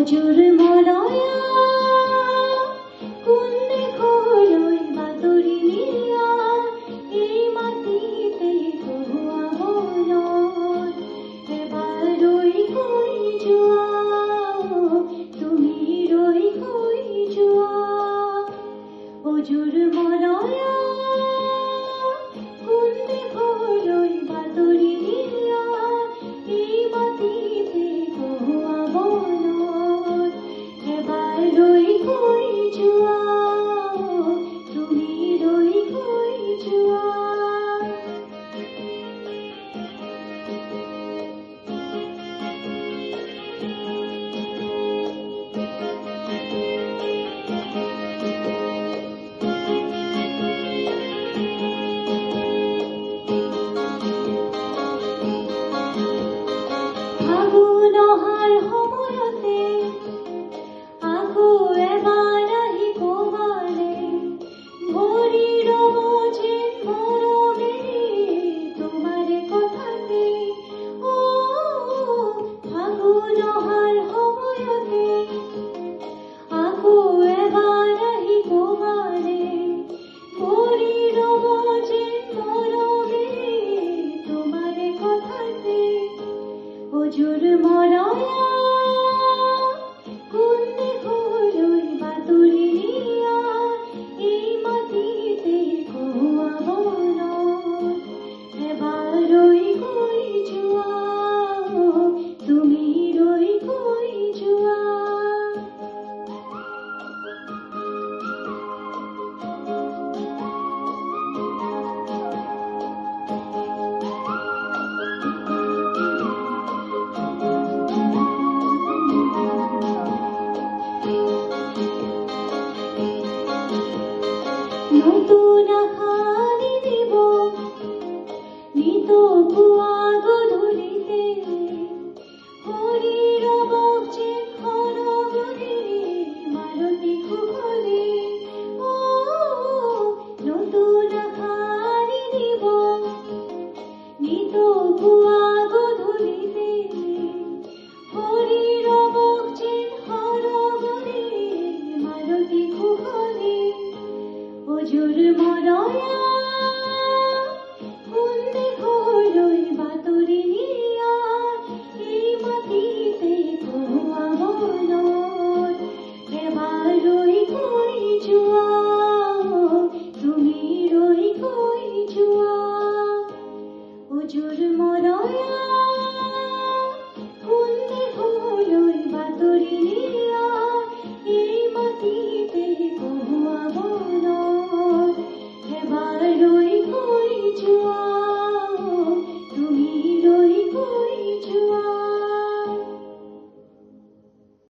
অজুর মলয়া কোন দেখোই বাতরি নিয়া এই মাটিতে কোয়া বলয় এবার রই কই জুয়া তুমি রই কই জুয়া অজুর মলয়া কোন দেখোই বাতরি নিয়া এই মাটিতে কোয়া বলয় এবার রই কই জুয়া তুমি রই কই জুয়া ফাগুন অহাৰ সময়তে আকৌ এবাৰ আহি কবালে ভৰিৰ মজিত মৰমেৰে তোমাৰে কথাতে ফাগুন অহাৰ সময়তে আকৌ এবাৰ আহি কবালে ভৰিৰ মজিত মৰমেৰে তোমাৰে কথাতে অজুৰ মলয়া